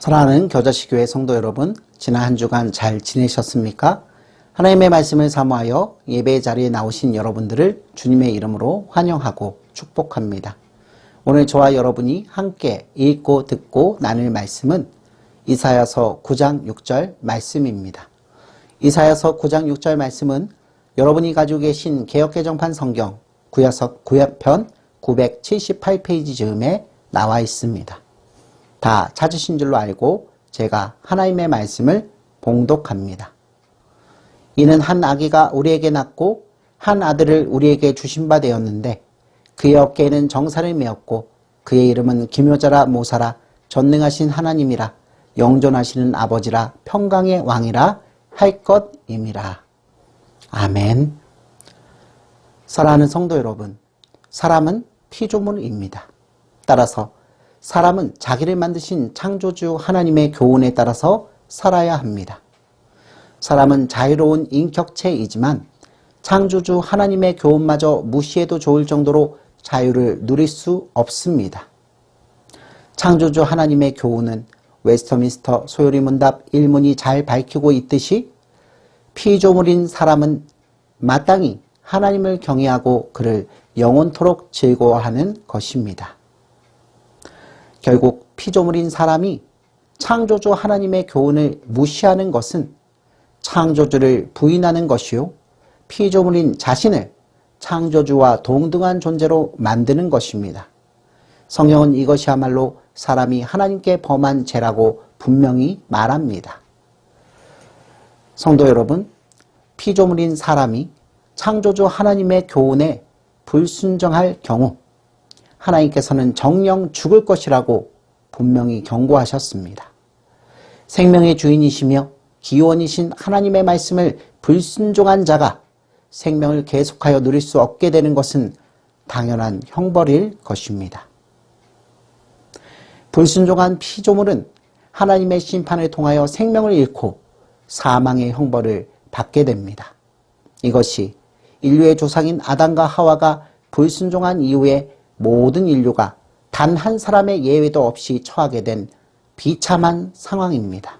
사랑하는 겨자씨교회 성도 여러분, 지난 한 주간 잘 지내셨습니까? 하나님의 말씀을 사모하여 예배 자리에 나오신 여러분들을 주님의 이름으로 환영하고 축복합니다. 오늘 저와 여러분이 함께 읽고 듣고 나눌 말씀은 이사야서 9장 6절 말씀입니다. 이사야서 9장 6절 말씀은 여러분이 가지고 계신 개역개정판 성경 구약편 978페이지 즈음에 나와 있습니다. 다 찾으신 줄로 알고 제가 하나님의 말씀을 봉독합니다. 이는 한 아기가 우리에게 낳고 한 아들을 우리에게 주신 바 되었는데 그의 어깨에는 정사를 메었고 그의 이름은 기묘자라 모사라 전능하신 하나님이라 영존하시는 아버지라 평강의 왕이라 할 것임이라. 아멘. 사랑하는 성도 여러분, 사람은 피조물입니다. 따라서 사람은 자기를 만드신 창조주 하나님의 교훈에 따라서 살아야 합니다. 사람은 자유로운 인격체이지만 창조주 하나님의 교훈마저 무시해도 좋을 정도로 자유를 누릴 수 없습니다. 창조주 하나님의 교훈은 웨스터민스터 소요리 문답 1문이 잘 밝히고 있듯이 피조물인 사람은 마땅히 하나님을 경외하고 그를 영원토록 즐거워하는 것입니다. 결국 피조물인 사람이 창조주 하나님의 교훈을 무시하는 것은 창조주를 부인하는 것이요, 피조물인 자신을 창조주와 동등한 존재로 만드는 것입니다. 성경은 이것이야말로 사람이 하나님께 범한 죄라고 분명히 말합니다. 성도 여러분, 피조물인 사람이 창조주 하나님의 교훈에 불순종할 경우 하나님께서는 정령 죽을 것이라고 분명히 경고하셨습니다. 생명의 주인이시며 기원이신 하나님의 말씀을 불순종한 자가 생명을 계속하여 누릴 수 없게 되는 것은 당연한 형벌일 것입니다. 불순종한 피조물은 하나님의 심판을 통하여 생명을 잃고 사망의 형벌을 받게 됩니다. 이것이 인류의 조상인 아담과 하와가 불순종한 이후에 모든 인류가 단 한 사람의 예외도 없이 처하게 된 비참한 상황입니다.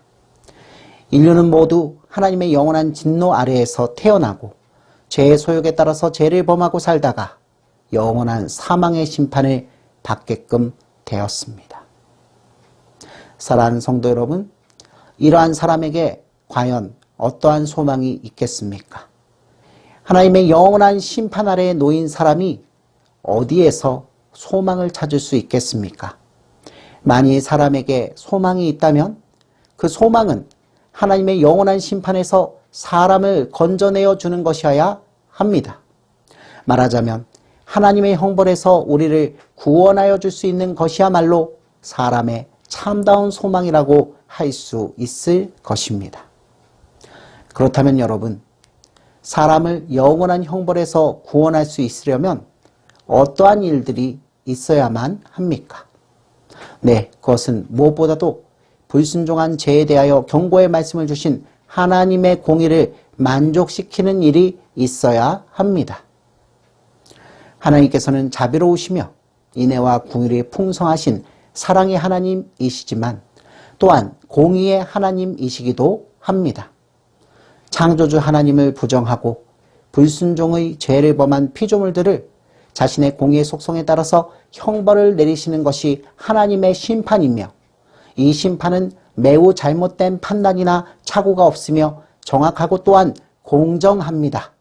인류는 모두 하나님의 영원한 진노 아래에서 태어나고 죄의 소욕에 따라서 죄를 범하고 살다가 영원한 사망의 심판을 받게끔 되었습니다. 사랑하는 성도 여러분, 이러한 사람에게 과연 어떠한 소망이 있겠습니까? 하나님의 영원한 심판 아래에 놓인 사람이 어디에서 소망을 찾을 수 있겠습니까? 만일 사람에게 소망이 있다면 그 소망은 하나님의 영원한 심판에서 사람을 건져내어 주는 것이어야 합니다. 말하자면 하나님의 형벌에서 우리를 구원하여 줄 수 있는 것이야말로 사람의 참다운 소망이라고 할 수 있을 것입니다. 그렇다면 여러분, 사람을 영원한 형벌에서 구원할 수 있으려면 어떠한 일들이 있어야만 합니까? 네, 그것은 무엇보다도 불순종한 죄에 대하여 경고의 말씀을 주신 하나님의 공의를 만족시키는 일이 있어야 합니다. 하나님께서는 자비로우시며 인애와 긍휼이 풍성하신 사랑의 하나님이시지만 또한 공의의 하나님이시기도 합니다. 창조주 하나님을 부정하고 불순종의 죄를 범한 피조물들을 자신의 공의의 속성에 따라서 형벌을 내리시는 것이 하나님의 심판이며 이 심판은 매우 잘못된 판단이나 착오가 없으며 정확하고 또한 공정합니다.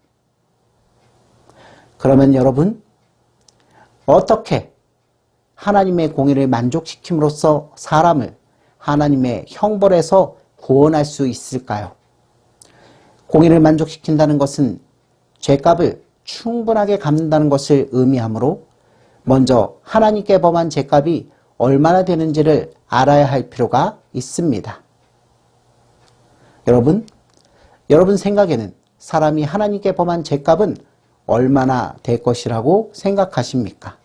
그러면 여러분, 어떻게 하나님의 공의를 만족시킴으로써 사람을 하나님의 형벌에서 구원할 수 있을까요? 공의를 만족시킨다는 것은 죄값을 충분하게 갚는다는 것을 의미하므로 먼저 하나님께 범한 죄값이 얼마나 되는지를 알아야 할 필요가 있습니다. 여러분 생각에는 사람이 하나님께 범한 죄값은 얼마나 될 것이라고 생각하십니까?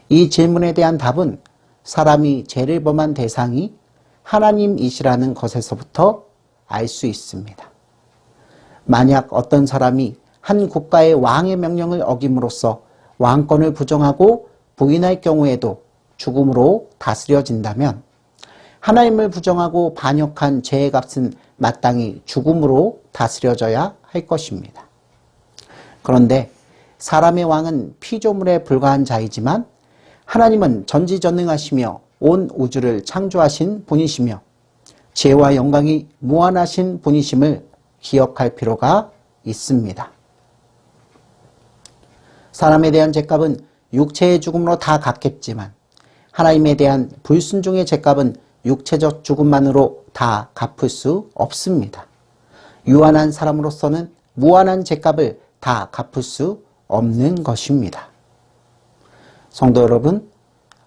이 질문에 대한 답은 사람이 죄를 범한 대상이 하나님이시라는 것에서부터 알 수 있습니다. 만약 어떤 사람이 한 국가의 왕의 명령을 어김으로써 왕권을 부정하고 부인할 경우에도 죽음으로 다스려진다면 하나님을 부정하고 반역한 죄의 값은 마땅히 죽음으로 다스려져야 할 것입니다. 그런데 사람의 왕은 피조물에 불과한 자이지만 하나님은 전지전능하시며 온 우주를 창조하신 분이시며 지혜와 영광이 무한하신 분이심을 기억할 필요가 있습니다. 사람에 대한 죄값은 육체의 죽음으로 다 갚겠지만 하나님에 대한 불순종의 죄값은 육체적 죽음만으로 다 갚을 수 없습니다. 유한한 사람으로서는 무한한 죄값을 다 갚을 수 없는 것입니다. 성도 여러분,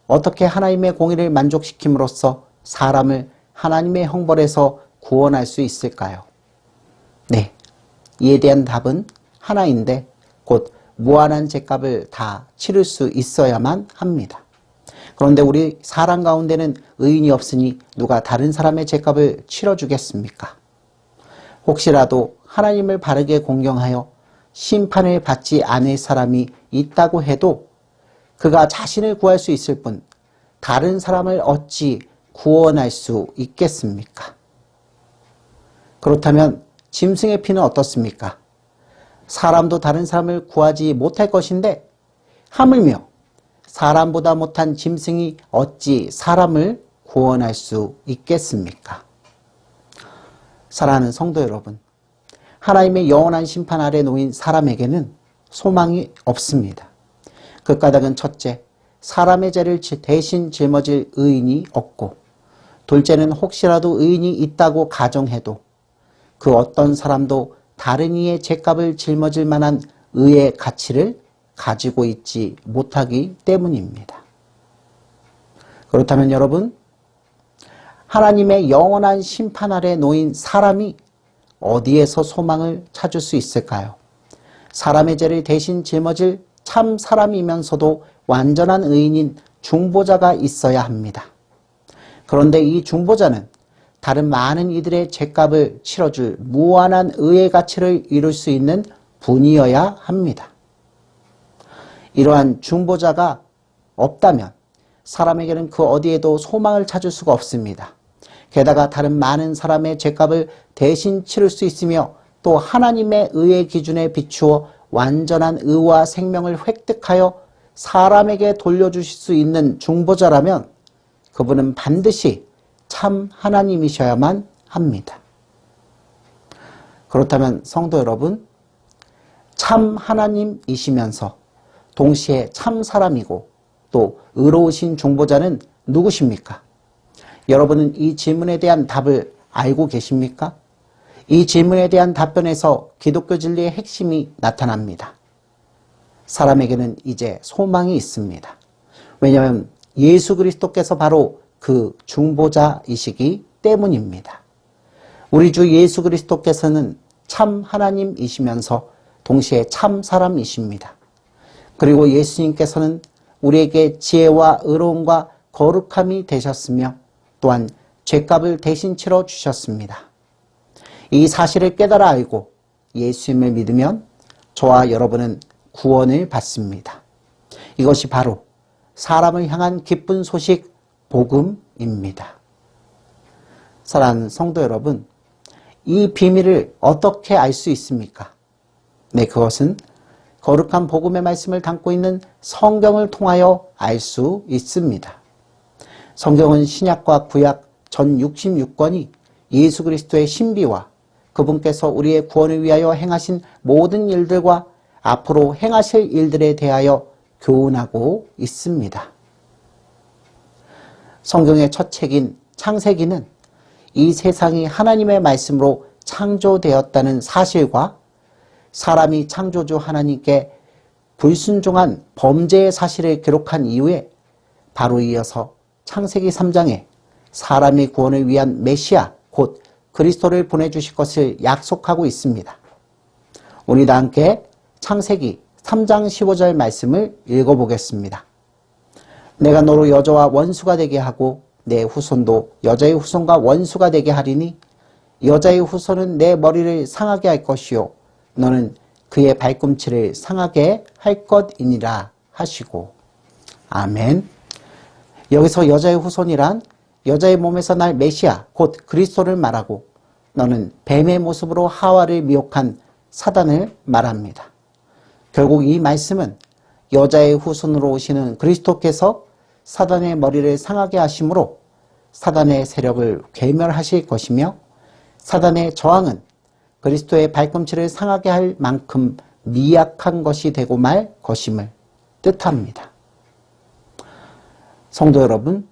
어떻게 하나님의 공의를 만족시킴으로써 사람을 하나님의 형벌에서 구원할 수 있을까요? 네, 이에 대한 답은 하나인데 곧 무한한 죄값을 다 치를 수 있어야만 합니다. 그런데 우리 사람 가운데는 의인이 없으니 누가 다른 사람의 죄값을 치러주겠습니까? 혹시라도 하나님을 바르게 공경하여 심판을 받지 않을 사람이 있다고 해도 그가 자신을 구할 수 있을 뿐 다른 사람을 어찌 구원할 수 있겠습니까? 그렇다면 짐승의 피는 어떻습니까? 사람도 다른 사람을 구하지 못할 것인데 하물며 사람보다 못한 짐승이 어찌 사람을 구원할 수 있겠습니까? 사랑하는 성도 여러분, 하나님의 영원한 심판 아래 놓인 사람에게는 소망이 없습니다. 그 까닭은 첫째, 사람의 죄를 대신 짊어질 의인이 없고, 둘째는 혹시라도 의인이 있다고 가정해도 그 어떤 사람도 다른 이의 죄값을 짊어질 만한 의의 가치를 가지고 있지 못하기 때문입니다. 그렇다면 여러분, 하나님의 영원한 심판 아래 놓인 사람이 어디에서 소망을 찾을 수 있을까요? 사람의 죄를 대신 짊어질 참 사람이면서도 완전한 의인인 중보자가 있어야 합니다. 그런데 이 중보자는 다른 많은 이들의 죄값을 치러줄 무한한 의의 가치를 이룰 수 있는 분이어야 합니다. 이러한 중보자가 없다면 사람에게는 그 어디에도 소망을 찾을 수가 없습니다. 게다가 다른 많은 사람의 죄값을 대신 치를 수 있으며 또 하나님의 의의 기준에 비추어 완전한 의와 생명을 획득하여 사람에게 돌려주실 수 있는 중보자라면 그분은 반드시 참 하나님이셔야만 합니다. 그렇다면 성도 여러분, 참 하나님이시면서 동시에 참 사람이고 또 의로우신 중보자는 누구십니까? 여러분은 이 질문에 대한 답을 알고 계십니까? 이 질문에 대한 답변에서 기독교 진리의 핵심이 나타납니다. 사람에게는 이제 소망이 있습니다. 왜냐하면 예수 그리스도께서 바로 그 중보자이시기 때문입니다. 우리 주 예수 그리스도께서는 참 하나님이시면서 동시에 참 사람이십니다. 그리고 예수님께서는 우리에게 지혜와 의로움과 거룩함이 되셨으며 또한 죄값을 대신 치러 주셨습니다. 이 사실을 깨달아 알고 예수님을 믿으면 저와 여러분은 구원을 받습니다. 이것이 바로 사람을 향한 기쁜 소식 복음입니다. 사랑하는 성도 여러분, 이 비밀을 어떻게 알 수 있습니까? 네, 그것은 거룩한 복음의 말씀을 담고 있는 성경을 통하여 알 수 있습니다. 성경은 신약과 구약 전 66권이 예수 그리스도의 신비와 그분께서 우리의 구원을 위하여 행하신 모든 일들과 앞으로 행하실 일들에 대하여 교훈하고 있습니다. 성경의 첫 책인 창세기는 이 세상이 하나님의 말씀으로 창조되었다는 사실과 사람이 창조주 하나님께 불순종한 범죄의 사실을 기록한 이후에 바로 이어서 창세기 3장에 사람의 구원을 위한 메시아 곧 그리스도를 보내주실 것을 약속하고 있습니다. 우리 다 함께 창세기 3장 15절 말씀을 읽어보겠습니다. 내가 너로 여자와 원수가 되게 하고 내 후손도 여자의 후손과 원수가 되게 하리니 여자의 후손은 내 머리를 상하게 할 것이요 너는 그의 발꿈치를 상하게 할 것이니라 하시고 아멘. 여기서 여자의 후손이란 여자의 몸에서 날 메시아 곧 그리스도를 말하고 너는 뱀의 모습으로 하와를 미혹한 사단을 말합니다. 결국 이 말씀은 여자의 후손으로 오시는 그리스도께서 사단의 머리를 상하게 하심으로 사단의 세력을 괴멸하실 것이며 사단의 저항은 그리스도의 발꿈치를 상하게 할 만큼 미약한 것이 되고 말 것임을 뜻합니다. 성도 여러분,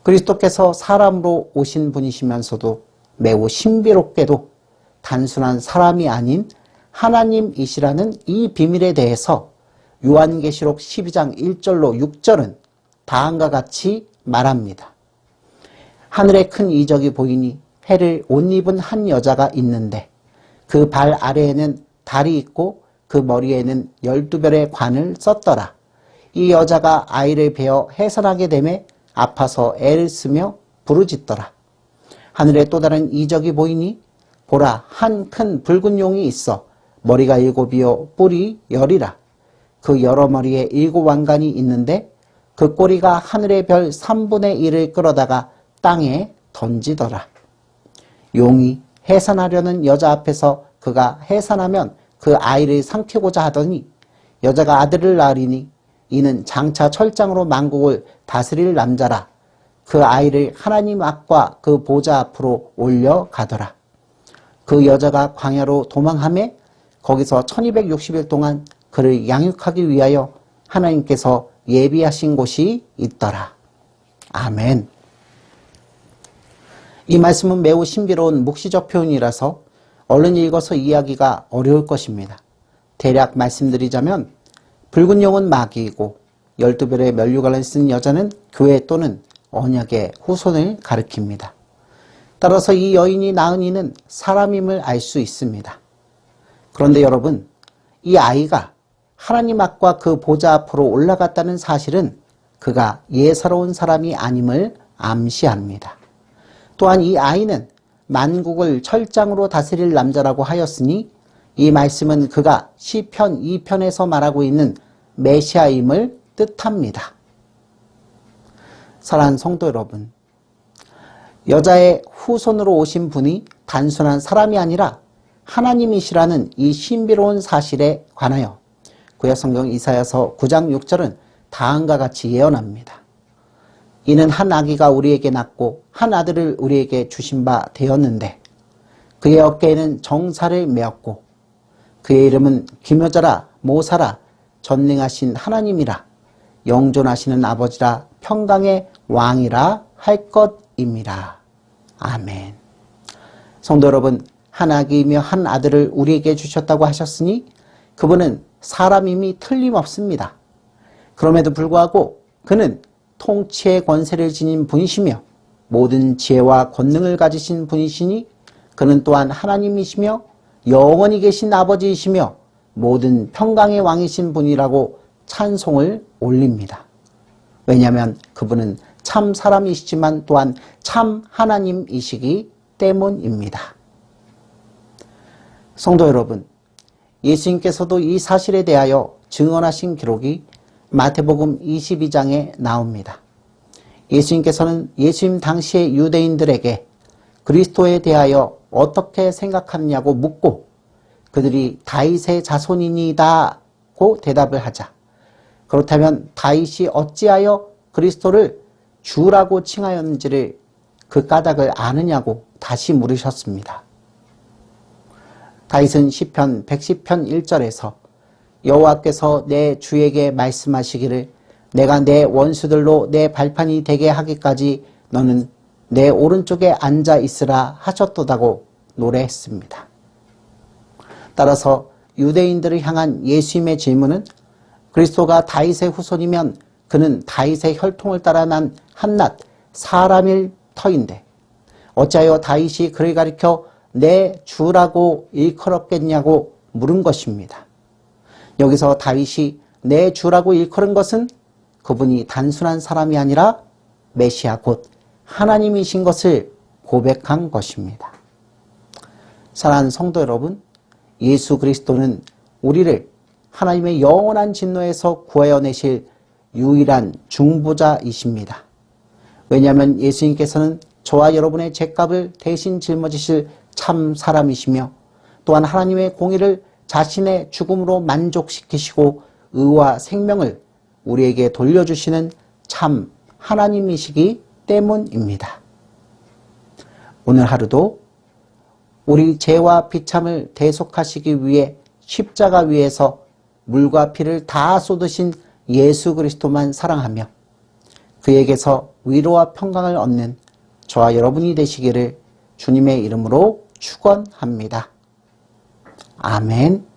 그리스도께서 사람으로 오신 분이시면서도 매우 신비롭게도 단순한 사람이 아닌 하나님이시라는 이 비밀에 대해서 요한계시록 12장 1절로 6절은 다음과 같이 말합니다. 하늘에 큰 이적이 보이니 해를 옷 입은 한 여자가 있는데 그 발 아래에는 달이 있고 그 머리에는 12별의 관을 썼더라. 이 여자가 아이를 베어 해산하게 되매 아파서 애를 쓰며 부르짖더라. 하늘에 또 다른 이적이 보이니 보라, 한 큰 붉은 용이 있어 머리가 7이요 뿔이 10이라. 그 여러 머리에 7 왕관이 있는데 그 꼬리가 하늘의 별 3분의 1을 끌어다가 땅에 던지더라. 용이 해산하려는 여자 앞에서 그가 해산하면 그 아이를 삼키고자 하더니 여자가 아들을 낳으리니 이는 장차 철장으로 만국을 다스릴 남자라. 그 아이를 하나님 앞과 그 보좌 앞으로 올려가더라. 그 여자가 광야로 도망하며 거기서 1260일 동안 그를 양육하기 위하여 하나님께서 예비하신 곳이 있더라. 아멘. 이 말씀은 매우 신비로운 묵시적 표현이라서 얼른 읽어서 이해하기가 어려울 것입니다. 대략 말씀드리자면 붉은 용은 마귀이고 12별의 면류관을 쓴 여자는 교회 또는 언약의 후손을 가리킵니다. 따라서 이 여인이 낳은 이는 사람임을 알 수 있습니다. 그런데 여러분, 이 아이가 하나님 앞과 그 보좌 앞으로 올라갔다는 사실은 그가 예사로운 사람이 아님을 암시합니다. 또한 이 아이는 만국을 철장으로 다스릴 남자라고 하였으니 이 말씀은 그가 시편 2편에서 말하고 있는 메시아임을 뜻합니다. 사랑하는 성도 여러분, 여자의 후손으로 오신 분이 단순한 사람이 아니라 하나님이시라는 이 신비로운 사실에 관하여 구약성경 이사야서 9장 6절은 다음과 같이 예언합니다. 이는 한 아기가 우리에게 낳고 한 아들을 우리에게 주신 바 되었는데 그의 어깨에는 정사를 메었고 그의 이름은 기묘자라 모사라 전능하신 하나님이라 영존하시는 아버지라 평강의 왕이라 할 것임이라. 아멘. 성도 여러분, 한 아기이며 한 아들을 우리에게 주셨다고 하셨으니 그분은 사람임이 틀림없습니다. 그럼에도 불구하고 그는 통치의 권세를 지닌 분이시며 모든 지혜와 권능을 가지신 분이시니 그는 또한 하나님이시며 영원히 계신 아버지이시며 모든 평강의 왕이신 분이라고 찬송을 올립니다. 왜냐하면 그분은 참 사람이시지만 또한 참 하나님이시기 때문입니다. 성도 여러분, 예수님께서도 이 사실에 대하여 증언하신 기록이 마태복음 22장에 나옵니다. 예수님께서는 예수님 당시의 유대인들에게 그리스도에 대하여 어떻게 생각하느냐고 묻고 그들이 다윗의 자손이니다고 대답을 하자 그렇다면 다윗이 어찌하여 그리스도를 주라고 칭하였는지를 그 까닭을 아느냐고 다시 물으셨습니다. 다윗은 시편 110편 1절에서 여호와께서 내 주에게 말씀하시기를 내가 내 원수들로 내 발판이 되게 하기까지 너는 내 오른쪽에 앉아 있으라 하셨도다고 노래했습니다. 따라서 유대인들을 향한 예수님의 질문은 그리스도가 다윗의 후손이면 그는 다윗의 혈통을 따라 난 한낱 사람일 터인데 어찌하여 다윗이 그를 가리켜 내 주라고 일컬었겠냐고 물은 것입니다. 여기서 다윗이 내 주라고 일컬은 것은 그분이 단순한 사람이 아니라 메시아 곧 하나님이신 것을 고백한 것입니다. 사랑하는 성도 여러분, 예수 그리스도는 우리를 하나님의 영원한 진노에서 구하여 내실 유일한 중보자이십니다. 왜냐하면 예수님께서는 저와 여러분의 죄값을 대신 짊어지실 참 사람이시며 또한 하나님의 공의를 자신의 죽음으로 만족시키시고 의와 생명을 우리에게 돌려주시는 참 하나님이시기 때문입니다. 오늘 하루도 우리 죄와 비참을 대속하시기 위해 십자가 위에서 물과 피를 다 쏟으신 예수 그리스도만 사랑하며 그에게서 위로와 평강을 얻는 저와 여러분이 되시기를 주님의 이름으로 축원합니다. 아멘.